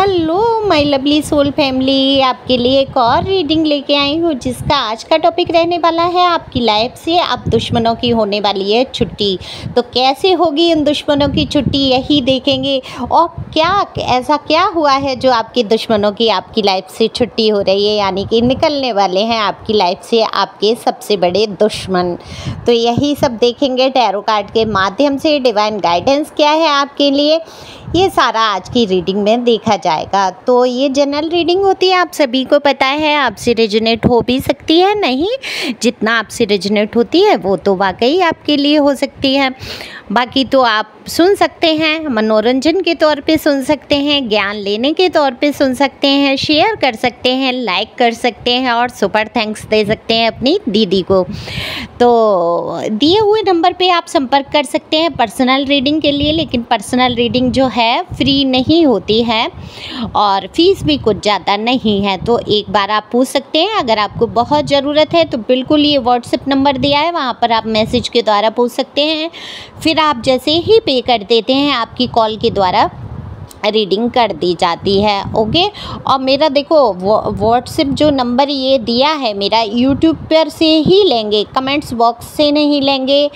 Hello my lovely soul family, आपके लिए एक और रीडिंग लेके आई हूँ जिसका आज का टॉपिक रहने वाला है आपकी लाइफ से आप दुश्मनों की होने वाली है छुट्टी। तो कैसे होगी इन दुश्मनों की छुट्टी यही देखेंगे, और क्या ऐसा क्या हुआ है जो आपके दुश्मनों की आपकी लाइफ से छुट्टी हो रही है, यानी कि निकलने वाले हैं आपकी लाइफ से आपके सबसे बड़े दुश्मन। तो यही सब देखेंगे टैरो कार्ड के माध्यम से। डिवाइन गाइडेंस क्या है आपके लिए, ये सारा आज की रीडिंग में देखा जाएगा। तो ये जनरल रीडिंग होती है, आप सभी को पता है, आपसे रेजोनेट हो भी सकती है, नहीं जितना आपसे रेजोनेट होती है वो तो वाकई आपके लिए हो सकती है। बाकी तो आप सुन सकते हैं, मनोरंजन के तौर पे सुन सकते हैं, ज्ञान लेने के तौर पे सुन सकते हैं, शेयर कर सकते हैं, लाइक कर सकते हैं और सुपर थैंक्स दे सकते हैं अपनी दीदी को। तो दिए हुए नंबर पे आप संपर्क कर सकते हैं पर्सनल रीडिंग के लिए, लेकिन पर्सनल रीडिंग जो है फ्री नहीं होती है और फीस भी कुछ ज़्यादा नहीं है। तो एक बार आप पूछ सकते हैं, अगर आपको बहुत ज़रूरत है तो बिल्कुल ये व्हाट्सएप नंबर दिया है, वहाँ पर आप मैसेज के द्वारा पूछ सकते हैं। फिर आप जैसे ही पे कर देते हैं आपकी कॉल के द्वारा रीडिंग कर दी जाती है। ओके, और मेरा देखो व्हाट्सएप जो नंबर ये दिया है मेरा, यूट्यूब पर से ही लेंगे, कमेंट्स बॉक्स से नहीं लेंगे,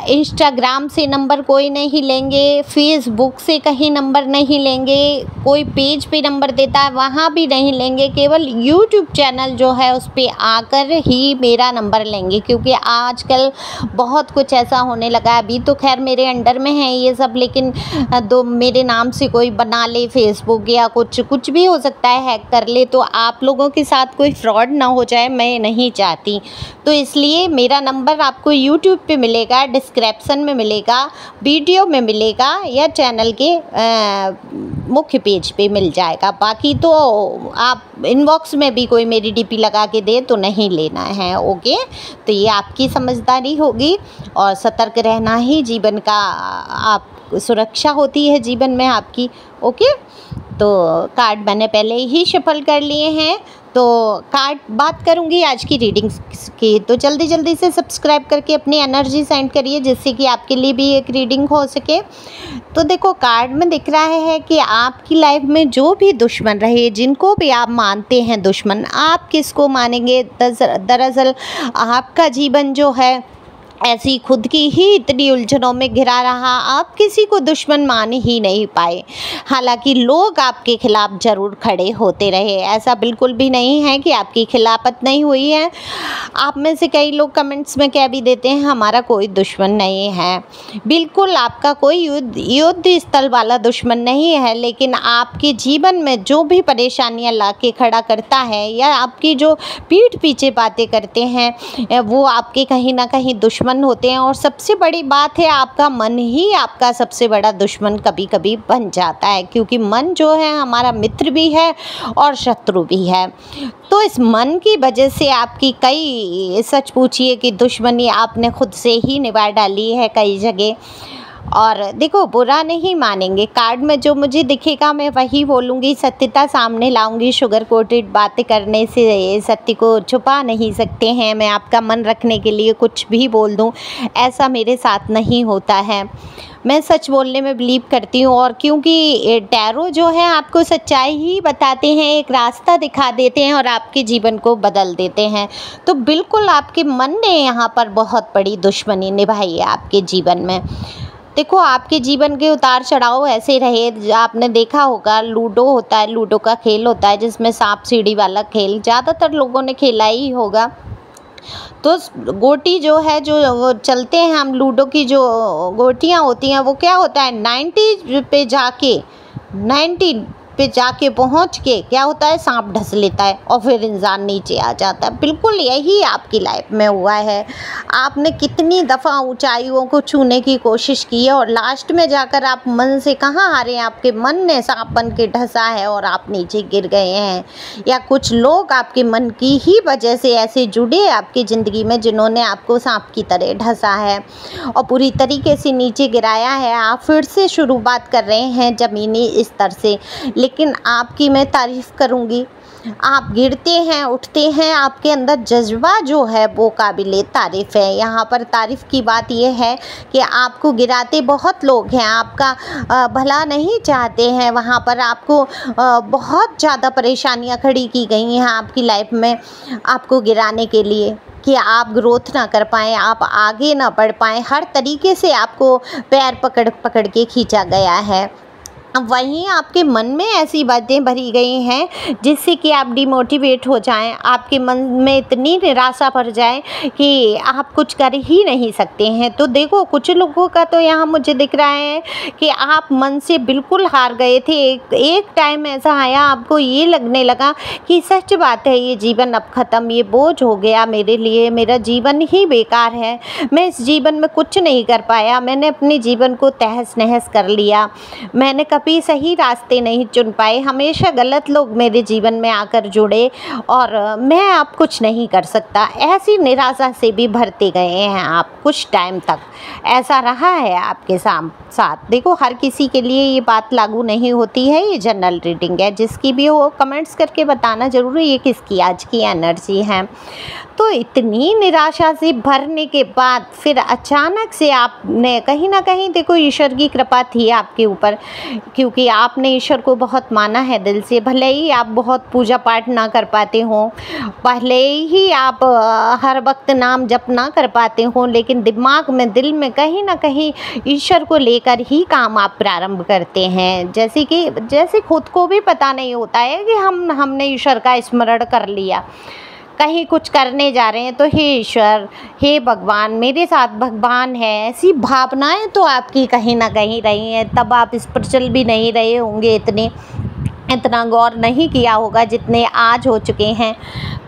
इंस्टाग्राम से नंबर कोई नहीं लेंगे, फेसबुक से कहीं नंबर नहीं लेंगे, कोई पेज पे नंबर देता है वहाँ भी नहीं लेंगे, केवल यूट्यूब चैनल जो है उस पर आकर ही मेरा नंबर लेंगे। क्योंकि आजकल बहुत कुछ ऐसा होने लगा है, अभी तो खैर मेरे अंडर में है ये सब, लेकिन दो मेरे नाम से कोई बना ले फेसबुक या कुछ भी हो सकता है, हैक कर ले, तो आप लोगों के साथ कोई फ्रॉड ना हो जाए, मैं नहीं चाहती। तो इसलिए मेरा नंबर आपको यूट्यूब पे मिलेगा, डिस्क्रिप्शन में मिलेगा, वीडियो में मिलेगा या चैनल के मुख्य पेज पे मिल जाएगा। बाकी तो आप इनबॉक्स में भी कोई मेरी डीपी लगा के दे तो नहीं लेना है। ओके, तो ये आपकी समझदारी होगी और सतर्क रहना ही जीवन का आप सुरक्षा होती है जीवन में आपकी। ओके, तो कार्ड मैंने पहले ही शफल कर लिए हैं, तो कार्ड बात करूंगी आज की रीडिंग की। तो जल्दी जल्दी से सब्सक्राइब करके अपनी एनर्जी सेंड करिए जिससे कि आपके लिए भी एक रीडिंग हो सके। तो देखो कार्ड में दिख रहा है कि आपकी लाइफ में जो भी दुश्मन रहे, जिनको भी आप मानते हैं दुश्मन, आप किसको मानेंगे? दरअसल आपका जीवन जो है ऐसी खुद की ही इतनी उलझनों में घिरा रहा, आप किसी को दुश्मन मान ही नहीं पाए। हालांकि लोग आपके खिलाफ ज़रूर खड़े होते रहे, ऐसा बिल्कुल भी नहीं है कि आपकी खिलाफत नहीं हुई है। आप में से कई लोग कमेंट्स में कह भी देते हैं हमारा कोई दुश्मन नहीं है। बिल्कुल आपका कोई युद्ध स्थल वाला दुश्मन नहीं है, लेकिन आपके जीवन में जो भी परेशानियां ला के खड़ा करता है या आपकी जो पीठ पीछे बातें करते हैं वो आपके कहीं ना कहीं दुश्मन होते हैं। और सबसे बड़ी बात है, आपका मन ही आपका सबसे बड़ा दुश्मन कभी कभी बन जाता है, क्योंकि मन जो है हमारा मित्र भी है और शत्रु भी है। तो इस मन की वजह से आपकी कई, सच पूछिए कि दुश्मनी आपने खुद से ही निभा डाली है कई जगह। और देखो बुरा नहीं मानेंगे, कार्ड में जो मुझे दिखेगा मैं वही बोलूँगी, सत्यता सामने लाऊंगी। शुगर कोटेड बातें करने से सत्य को छुपा नहीं सकते हैं। मैं आपका मन रखने के लिए कुछ भी बोल दूं, ऐसा मेरे साथ नहीं होता है। मैं सच बोलने में बिलीव करती हूँ, और क्योंकि टैरो जो है आपको सच्चाई ही बताते हैं, एक रास्ता दिखा देते हैं और आपके जीवन को बदल देते हैं। तो बिल्कुल आपके मन ने यहाँ पर बहुत बड़ी दुश्मनी निभाई है आपके जीवन में। देखो आपके जीवन के उतार चढ़ाव ऐसे रहे, आपने देखा होगा लूडो होता है, लूडो का खेल होता है जिसमें सांप सीढ़ी वाला खेल ज़्यादातर लोगों ने खेला ही होगा। तो गोटी जो है, जो वो चलते हैं हम, लूडो की जो गोटियां होती हैं वो क्या होता है, 90 पे जाके पहुंच के क्या होता है, सांप ढस लेता है और फिर इंसान नीचे आ जाता है। बिल्कुल यही आपकी लाइफ में हुआ है। आपने कितनी दफ़ा ऊंचाइयों को छूने की कोशिश की है और लास्ट में जाकर आप मन से कहाँ हारे हैं, आपके मन ने सांप बन के ढसा है और आप नीचे गिर गए हैं। या कुछ लोग आपके मन की ही वजह से ऐसे जुड़े हैं आपकी ज़िंदगी में जिन्होंने आपको सांप की तरह ढसा है और पूरी तरीके से नीचे गिराया है। आप फिर से शुरुआत कर रहे हैं ज़मीनी स्तर से, लेकिन आपकी मैं तारीफ़ करूँगी। आप गिरते हैं, उठते हैं, आपके अंदर जज़्बा जो है वो काबिले तारीफ़ है। यहाँ पर तारीफ़ की बात ये है कि आपको गिराते बहुत लोग हैं, आपका भला नहीं चाहते हैं, वहाँ पर आपको बहुत ज़्यादा परेशानियाँ खड़ी की गई हैं आपकी लाइफ में आपको गिराने के लिए कि आप ग्रोथ ना कर पाएँ, आप आगे ना बढ़ पाएँ। हर तरीके से आपको पैर पकड़ पकड़ के खींचा गया है। वहीं आपके मन में ऐसी बातें भरी गई हैं जिससे कि आप डिमोटिवेट हो जाएं, आपके मन में इतनी निराशा भर जाए कि आप कुछ कर ही नहीं सकते हैं। तो देखो, कुछ लोगों का तो यहाँ मुझे दिख रहा है कि आप मन से बिल्कुल हार गए थे। एक टाइम ऐसा आया, आपको ये लगने लगा कि सच बात है, ये जीवन अब ख़त्म, ये बोझ हो गया मेरे लिए, मेरा जीवन ही बेकार है, मैं इस जीवन में कुछ नहीं कर पाया, मैंने अपने जीवन को तहस नहस कर लिया, मैंने कभी सही रास्ते नहीं चुन पाए, हमेशा गलत लोग मेरे जीवन में आकर जुड़े और मैं अब कुछ नहीं कर सकता। ऐसी निराशा से भी भरते गए हैं आप कुछ टाइम तक, ऐसा रहा है आपके साथ। देखो, हर किसी के लिए ये बात लागू नहीं होती है, ये जनरल रीडिंग है। जिसकी भी हो कमेंट्स करके बताना ज़रूर ये किसकी आज की एनर्जी है। तो इतनी निराशा से भरने के बाद फिर अचानक से आपने कहीं ना कहीं, देखो ईश्वर की कृपा थी आपके ऊपर, क्योंकि आपने ईश्वर को बहुत माना है दिल से। भले ही आप बहुत पूजा पाठ ना कर पाते हो, भले ही आप हर वक्त नाम जप ना कर पाते हो, लेकिन दिमाग में, दिल में कहीं ना कहीं ईश्वर को लेकर ही काम आप प्रारंभ करते हैं। जैसे खुद को भी पता नहीं होता है कि हमने ईश्वर का स्मरण कर लिया, कहीं कुछ करने जा रहे हैं तो हे ईश्वर, हे भगवान, मेरे साथ भगवान है, ऐसी भावनाएं तो आपकी कहीं ना कहीं रही हैं। तब आप इस पर चल भी नहीं रहे होंगे, इतना गौर नहीं किया होगा जितने आज हो चुके हैं।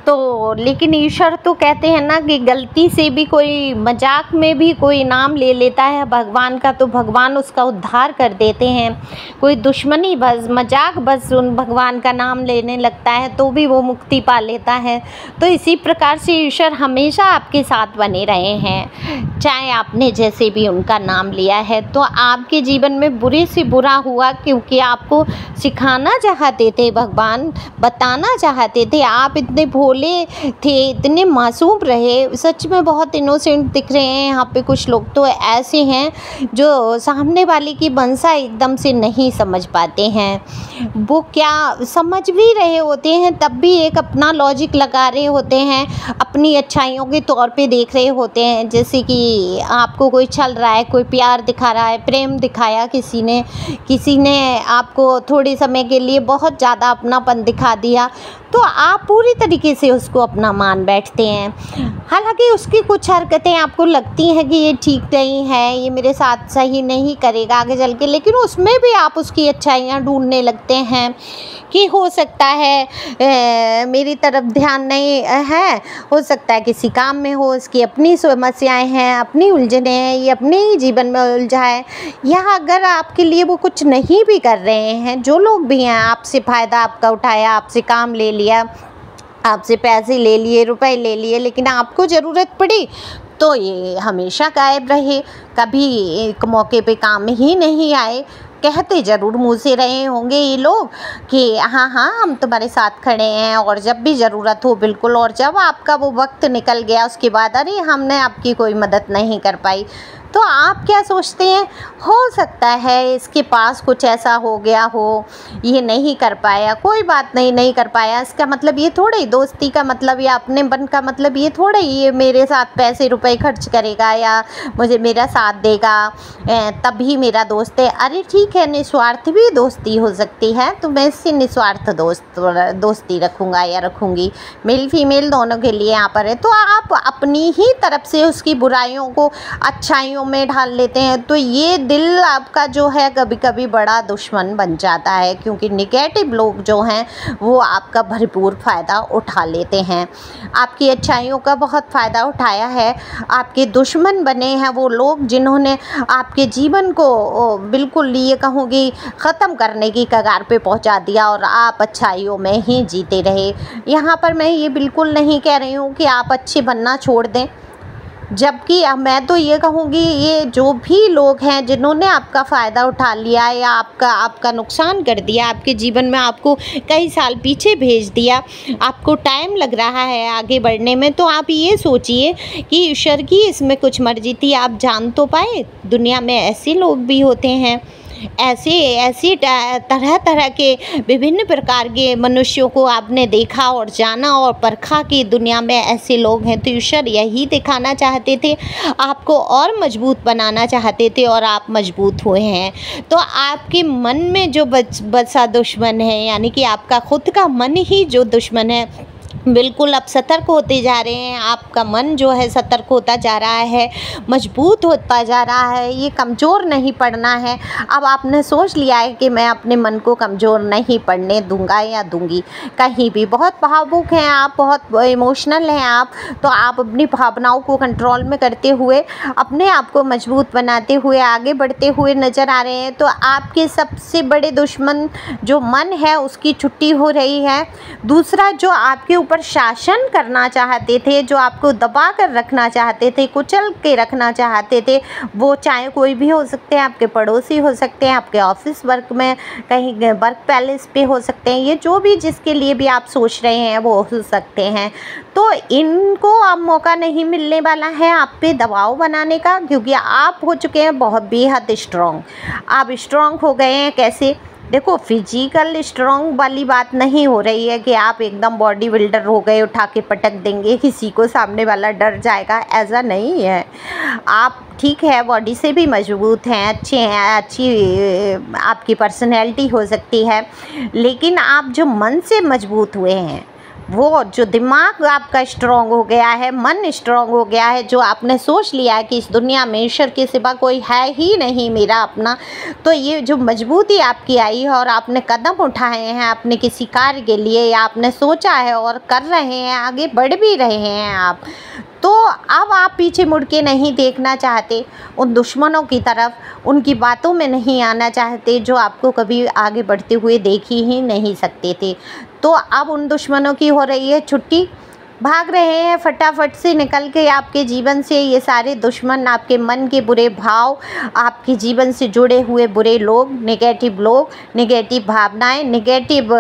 तो लेकिन ईश्वर तो कहते हैं ना कि गलती से भी कोई मजाक में भी कोई नाम ले लेता है भगवान का, तो भगवान उसका उद्धार कर देते हैं। कोई दुश्मनी बस, मजाक बस उन भगवान का नाम लेने लगता है तो भी वो मुक्ति पा लेता है। तो इसी प्रकार से ईश्वर हमेशा आपके साथ बने रहे हैं, चाहे आपने जैसे भी उनका नाम लिया है। तो आपके जीवन में बुरे से बुरा हुआ क्योंकि आपको सिखाना चाहते थे भगवान, बताना चाहते थे। आप इतने भोले थे, इतने मासूम रहे, सच में बहुत इनोसेंट दिख रहे हैं। यहाँ पे कुछ लोग तो ऐसे हैं जो सामने वाले की मनसा एकदम से नहीं समझ पाते हैं, वो क्या समझ भी रहे होते हैं तब भी एक अपना लॉजिक लगा रहे होते हैं, अपनी अच्छाइयों के तौर पे देख रहे होते हैं। जैसे कि आपको कोई छल रहा है, कोई प्यार दिखा रहा है, प्रेम दिखाया किसी ने आपको थोड़े समय के लिए बहुत ज़्यादा अपनापन दिखा दिया, तो आप पूरी तरीके से उसको अपना मान बैठते हैं। हालांकि उसकी कुछ हरकतें आपको लगती हैं कि ये ठीक नहीं है, ये मेरे साथ सही नहीं करेगा आगे चल के, लेकिन उसमें भी आप उसकी अच्छाइयाँ ढूंढने लगते हैं कि हो सकता है मेरी तरफ ध्यान नहीं है, हो सकता है किसी काम में हो, इसकी अपनी समस्याएं हैं, अपनी उलझने हैं, ये अपने ही जीवन में उलझा है। या अगर आपके लिए वो कुछ नहीं भी कर रहे हैं, जो लोग भी हैं, आपसे फ़ायदा आपका उठाया, आपसे काम ले लिया, आपसे पैसे ले लिए, रुपए ले लिए, लेकिन आपको ज़रूरत पड़ी तो ये हमेशा गायब रहे, कभी एक मौके पे काम ही नहीं आए। कहते ज़रूर मुँह से रहे होंगे ये लोग कि हाँ हाँ हम तुम्हारे साथ खड़े हैं, और जब भी ज़रूरत हो बिल्कुल, और जब आपका वो वक्त निकल गया उसके बाद अरे हमने आपकी कोई मदद नहीं कर पाई। तो आप क्या सोचते हैं, हो सकता है इसके पास कुछ ऐसा हो गया हो, ये नहीं कर पाया, कोई बात नहीं, नहीं कर पाया, इसका मतलब ये थोड़े ही दोस्ती का मतलब या अपनेपन का मतलब ये थोड़े ही ये मेरे साथ पैसे रुपए खर्च करेगा या मुझे मेरा साथ देगा तभी मेरा दोस्त है। अरे ठीक है, निस्वार्थ भी दोस्ती हो सकती है, तो मैं इससे निस्वार्थ दोस्ती रखूँगा या रखूँगी, मेल फीमेल दोनों के लिए यहाँ पर है। तो आप अपनी ही तरफ से उसकी बुराइयों को अच्छाइयों में ढाल लेते हैं, तो ये दिल आपका जो है कभी कभी बड़ा दुश्मन बन जाता है, क्योंकि निगेटिव लोग जो हैं वो आपका भरपूर फ़ायदा उठा लेते हैं, आपकी अच्छाइयों का बहुत फ़ायदा उठाया है। आपके दुश्मन बने हैं वो लोग जिन्होंने आपके जीवन को बिल्कुल ये कहूँगी ख़त्म करने की कगार पे पहुँचा दिया और आप अच्छाइयों में ही जीते रहे। यहाँ पर मैं ये बिल्कुल नहीं कह रही हूँ कि आप अच्छे बनना छोड़ दें, जबकि मैं तो ये कहूँगी, ये जो भी लोग हैं जिन्होंने आपका फ़ायदा उठा लिया या आपका नुकसान कर दिया, आपके जीवन में आपको कई साल पीछे भेज दिया, आपको टाइम लग रहा है आगे बढ़ने में, तो आप ये सोचिए कि ईश्वर की इसमें कुछ मर्जी थी। आप जान तो पाए दुनिया में ऐसे लोग भी होते हैं, ऐसी तरह तरह के विभिन्न प्रकार के मनुष्यों को आपने देखा और जाना और परखा कि दुनिया में ऐसे लोग हैं। तो ईश्वर यही दिखाना चाहते थे, आपको और मजबूत बनाना चाहते थे और आप मजबूत हुए हैं। तो आपके मन में जो बसा दुश्मन है, यानी कि आपका खुद का मन ही जो दुश्मन है, बिल्कुल अब सतर्क होते जा रहे हैं। आपका मन जो है सतर्क होता जा रहा है, मजबूत होता जा रहा है, ये कमज़ोर नहीं पड़ना है। अब आपने सोच लिया है कि मैं अपने मन को कमज़ोर नहीं पड़ने दूंगा या दूंगी कहीं भी। बहुत भावुक हैं आप, बहुत इमोशनल हैं आप, तो आप अपनी भावनाओं को कंट्रोल में करते हुए अपने आप को मजबूत बनाते हुए आगे बढ़ते हुए नज़र आ रहे हैं। तो आपके सबसे बड़े दुश्मन जो मन है उसकी छुट्टी हो रही है। दूसरा, जो आपके ऊपर शासन करना चाहते थे, जो आपको दबा कर रखना चाहते थे, कुचल के रखना चाहते थे, वो चाहे कोई भी हो सकते हैं, आपके पड़ोसी हो सकते हैं, आपके ऑफिस वर्क में कहीं वर्क पैलेस पे हो सकते हैं, ये जो भी जिसके लिए भी आप सोच रहे हैं वो हो सकते हैं। तो इनको अब मौका नहीं मिलने वाला है आप पे दबाव बनाने का, क्योंकि आप हो चुके हैं बहुत बेहद स्ट्रॉन्ग। आप स्ट्रॉन्ग हो गए हैं। कैसे? देखो, फिजिकल स्ट्रॉन्ग वाली बात नहीं हो रही है कि आप एकदम बॉडी बिल्डर हो गए, उठा के पटक देंगे किसी को, सामने वाला डर जाएगा, ऐसा नहीं है। आप ठीक है, बॉडी से भी मजबूत हैं, अच्छे हैं, अच्छी आपकी पर्सनैलिटी हो सकती है, लेकिन आप जो मन से मजबूत हुए हैं, वो जो दिमाग आपका स्ट्रॉन्ग हो गया है, मन स्ट्रॉन्ग हो गया है, जो आपने सोच लिया है कि इस दुनिया में ईश्वर के सिवा कोई है ही नहीं मेरा अपना, तो ये जो मजबूती आपकी आई है और आपने कदम उठाए हैं आपने किसी कार्य के लिए, या आपने सोचा है और कर रहे हैं, आगे बढ़ भी रहे हैं आप, तो अब आप पीछे मुड़ के नहीं देखना चाहते उन दुश्मनों की तरफ, उनकी बातों में नहीं आना चाहते जो आपको कभी आगे बढ़ते हुए देख ही नहीं सकते थे। तो अब उन दुश्मनों की हो रही है छुट्टी, भाग रहे हैं फटाफट से निकल के आपके जीवन से ये सारे दुश्मन, आपके मन के बुरे भाव, आपके जीवन से जुड़े हुए बुरे लोग, नेगेटिव भावनाएं, नेगेटिव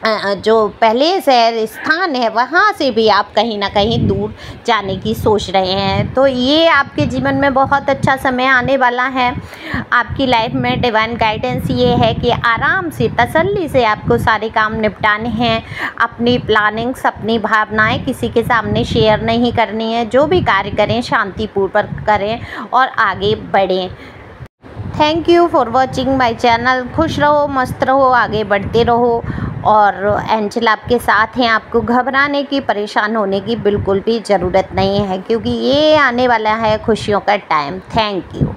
जो पहले से स्थान है वहाँ से भी आप कहीं ना कहीं दूर जाने की सोच रहे हैं। तो ये आपके जीवन में बहुत अच्छा समय आने वाला है। आपकी लाइफ में डिवाइन गाइडेंस ये है कि आराम से, तसल्ली से आपको सारे काम निपटाने हैं। अपनी प्लानिंग्स, अपनी भावनाएं किसी के सामने शेयर नहीं करनी है। जो भी कार्य करें शांतिपूर्वक करें और आगे बढ़ें। Thank you for watching my channel. खुश रहो, मस्त रहो, आगे बढ़ते रहो। और एंजल आपके साथ हैं, आपको घबराने की, परेशान होने की बिल्कुल भी ज़रूरत नहीं है, क्योंकि ये आने वाला है खुशियों का टाइम। Thank you.